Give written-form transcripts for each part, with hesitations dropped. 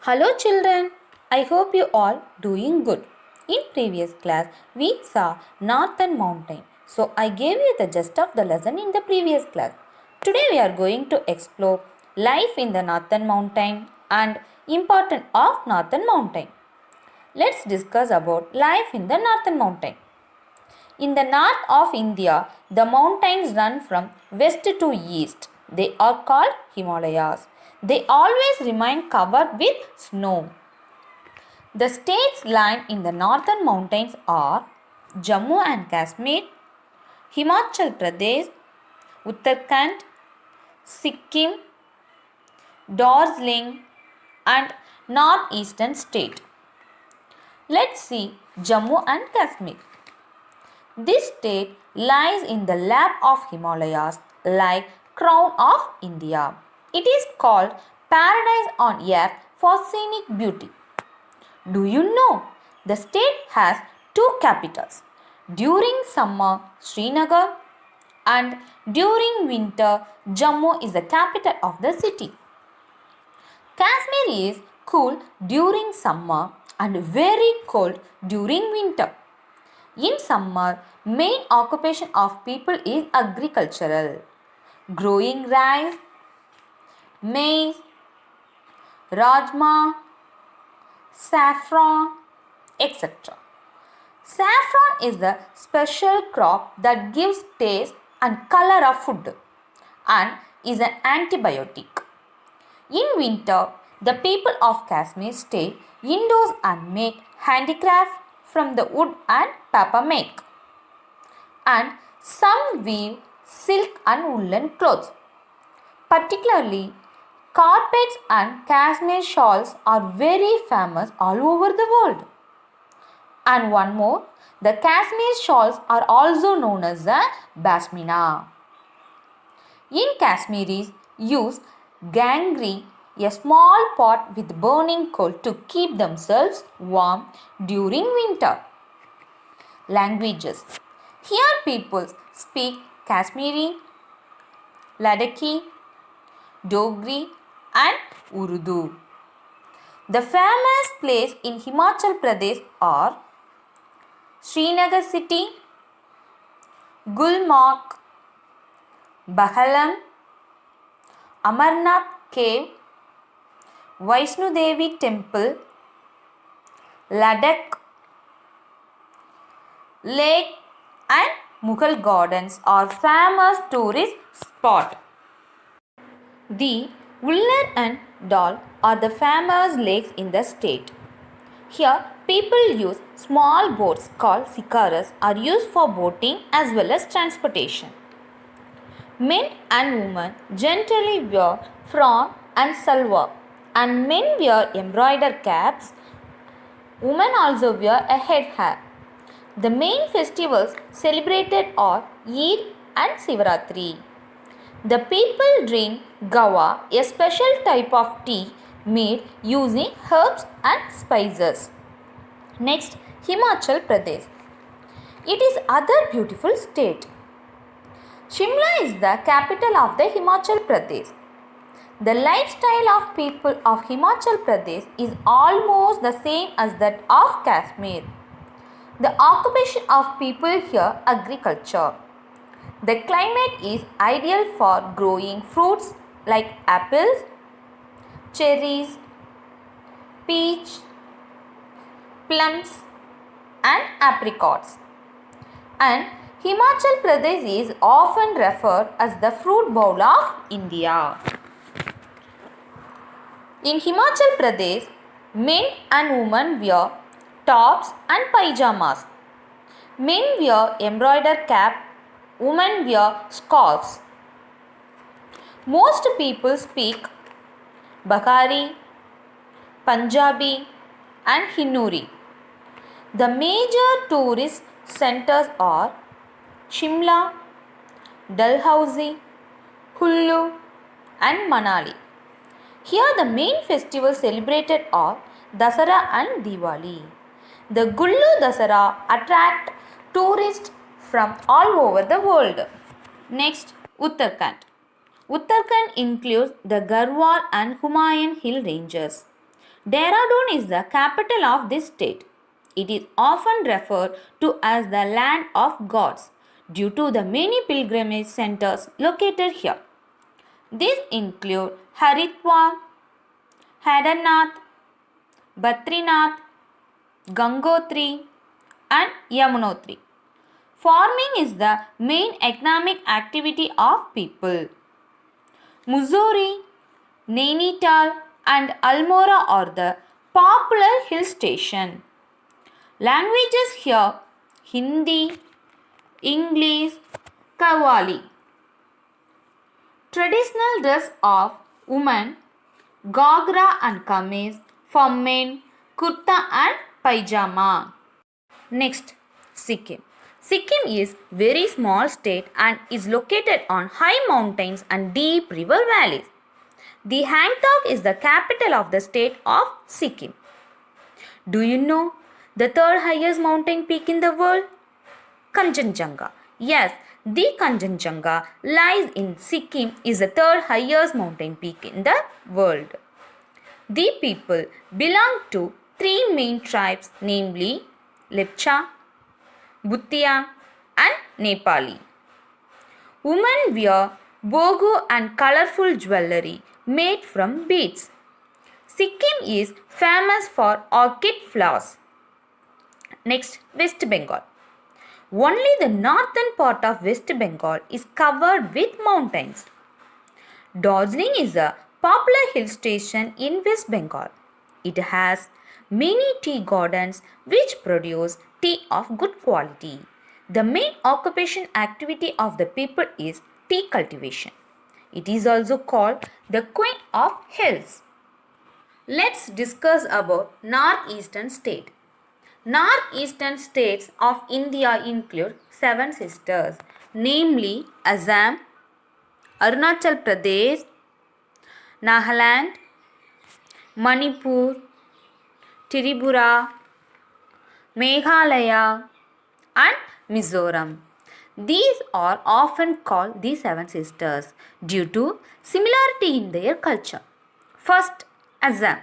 Hello children, I hope you all doing good. In previous class we saw Northern Mountain. So I gave you the gist of the lesson in the previous class. Today we are going to explore life in the Northern Mountain and importance of Northern Mountain. Let's discuss about life in the Northern Mountain. In the north of India, the mountains run from west to east. They are called Himalayas. They always remain covered with snow. The states lying in the northern mountains are Jammu and Kashmir, Himachal Pradesh, Uttarakhand, Sikkim, Darjeeling, and northeastern state. Let's see Jammu and Kashmir. This state lies in the lap of Himalayas like crown of India. It is called paradise on earth for scenic beauty. Do you know the state has two capitals? During summer, Srinagar, and during winter, Jammu is the capital of the city. Kashmir is cool during summer and very cold during winter. In summer, main occupation of people is agricultural, growing rice, maize, rajma, saffron, etc. Saffron is the special crop that gives taste and color of food and is an antibiotic. In winter, the people of Kashmir stay indoors and make handicraft from the wood and paper make. And some weave silk and woolen clothes. Particularly, carpets and Kashmir shawls are very famous all over the world. And one more, the Kashmir shawls are also known as the Basmina. In Kashmiris use gangri, a small pot with burning coal to keep themselves warm during winter. Languages. Here people speak Kashmiri, Ladakhi, Dogri and Urdu. The famous places in Himachal Pradesh are Srinagar city, Gulmarg, Bahalam, Amarnath cave, Vaishno Devi temple, Ladakh, lake and Mughal gardens are famous tourist spot. The Ulnar and Dal are the famous lakes in the state. Here people use small boats called sikaras are used for boating as well as transportation. Men and women generally wear frock and salwar and men wear embroidered caps. Women also wear a head hair. The main festivals celebrated are Eid and Sivaratri. The people drink gawa, a special type of tea made using herbs and spices. Next, Himachal Pradesh. It is other beautiful state. Shimla is the capital of the Himachal Pradesh. The lifestyle of people of Himachal Pradesh is almost the same as that of Kashmir. The occupation of people here agriculture. The climate is ideal for growing fruits like apples, cherries, peach, plums and apricots. And Himachal Pradesh is often referred as the fruit bowl of India. In Himachal Pradesh, men and women wear tops and pyjamas. Men wear embroidered cap, women wear scarves. Most people speak Baghari, Punjabi and Hinuri. The major tourist centers are Shimla, Dalhousie, Kullu and Manali. Here the main festivals celebrated are Dasara and Diwali. The Gullu Dasara attract tourists from all over the world. Next, Uttarakhand. Uttarakhand includes the Garhwal and Humayun hill ranges. Dehradun is the capital of this state. It is often referred to as the land of gods due to the many pilgrimage centers located here. These include Haridwar, Kedarnath, Badrinath, Gangotri, and Yamunotri. Farming is the main economic activity of people. Mussoorie, Nainital, and Almora are the popular hill station. Languages here: Hindi, English, Kawali. Traditional dress of women: Gagra and kameez. For men: kurta and pajama. Next, Sikkim. Sikkim is very small state and is located on high mountains and deep river valleys. The Gangtok is the capital of the state of Sikkim. Do you know the third highest mountain peak in the world? Kanchenjunga. Yes, the Kanchenjunga lies in Sikkim is the third highest mountain peak in the world. The people belong to three main tribes, namely Lepcha, Bhutia, and Nepali. Women wear bogo and colorful jewelry made from beads. Sikkim is famous for orchid flowers. Next, West Bengal. Only the northern part of West Bengal is covered with mountains. Darjeeling is a popular hill station in West Bengal. It has many tea gardens which produce tea of good quality. The main occupation activity of the people is tea cultivation. It is also called the Queen of Hills. Let's discuss about northeastern state. Northeastern states of India include 7 sisters, namely Assam, Arunachal Pradesh, Nagaland, Manipur, Tripura, Meghalaya, and Mizoram. These are often called the 7 sisters due to similarity in their culture. First, Assam.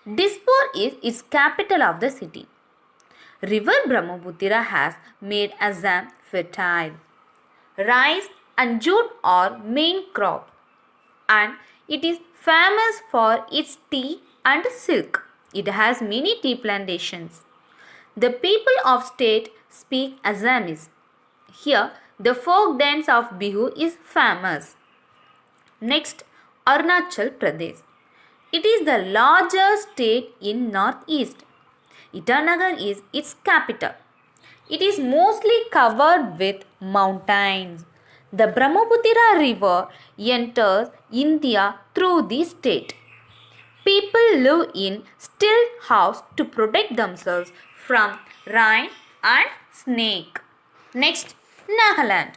Dispur is its capital of the city. River Brahmaputra has made Assam fertile. Rice and jute are main crops, and it is famous for its tea and silk. It has many tea plantations. The people of state speak Assamese. Here, the folk dance of Bihu is famous. Next, Arunachal Pradesh. It is the largest state in northeast. Itanagar is its capital. It is mostly covered with mountains. The Brahmaputra river enters India through the state. People live in still house to protect themselves from rain and snake. Next, Nagaland.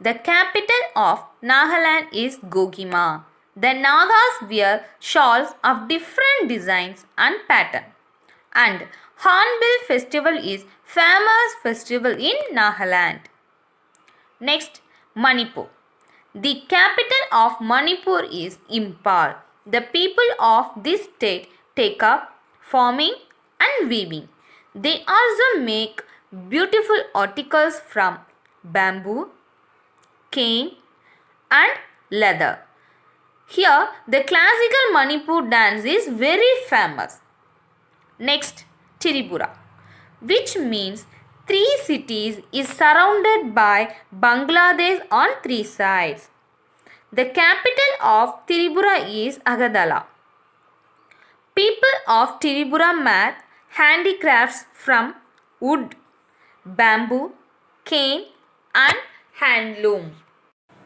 The capital of Nagaland is Kohima. The Nagas wear shawls of different designs and pattern. And Hornbill festival is famous festival in Nagaland. Next, Manipur. The capital of Manipur is Imphal. The people of this state take up farming and weaving. They also make beautiful articles from bamboo, cane, and leather. Here, the classical Manipur dance is very famous. Next, Tripura, which means 3 cities, is surrounded by Bangladesh on 3 sides. The capital of Tripura is Agadala. People of Tripura make handicrafts from wood, bamboo, cane, and handloom.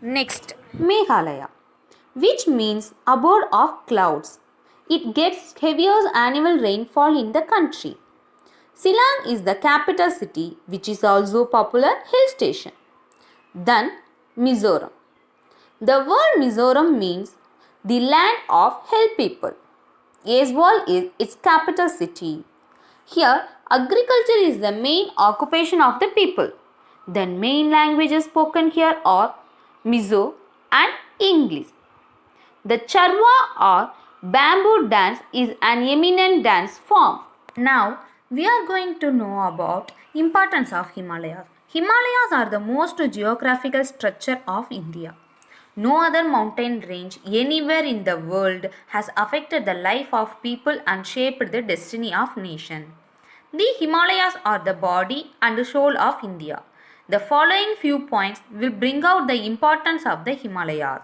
Next, Meghalaya, which means abode of clouds. It gets heaviest annual rainfall in the country. Shillong is the capital city, which is also a popular hill station. Then, Mizoram. The word Mizoram means the land of hill people. Aizawl is its capital city. Here, agriculture is the main occupation of the people. The main languages spoken here are Mizo and English. The Charwa are bamboo dance is an eminent dance form. Now we are going to know about importance of Himalayas. Himalayas are the most geographical structure of India. No other mountain range anywhere in the world has affected the life of people and shaped the destiny of nation. The Himalayas are the body and soul of India. The following few points will bring out the importance of the Himalayas.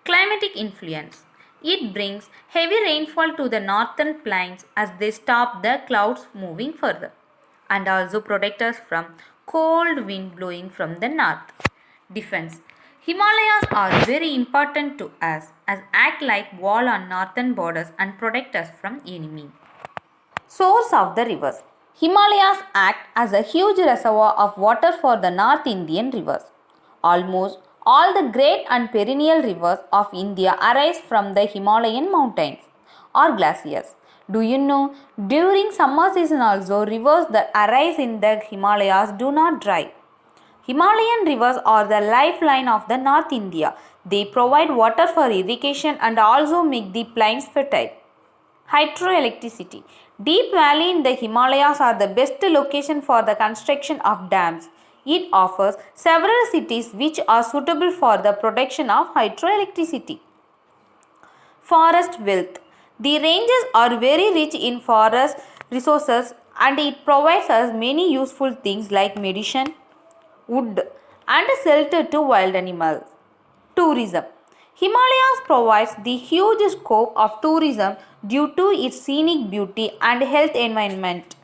Climatic influence. It brings heavy rainfall to the northern plains as they stop the clouds moving further and also protect us from cold wind blowing from the north. Defense. Himalayas are very important to us as act like wall on northern borders and protect us from enemy. Source of the rivers. Himalayas act as a huge reservoir of water for the North Indian rivers. Almost all the great and perennial rivers of India arise from the Himalayan mountains or glaciers. Do you know, during summer season also, rivers that arise in the Himalayas do not dry. Himalayan rivers are the lifeline of the North India. They provide water for irrigation and also make the plains fertile. Hydroelectricity. Deep valley in the Himalayas are the best location for the construction of dams. It offers several cities which are suitable for the production of hydroelectricity. Forest wealth. The ranges are very rich in forest resources and it provides us many useful things like medicine, wood and shelter to wild animals. Tourism. Himalayas provides the huge scope of tourism due to its scenic beauty and health environment.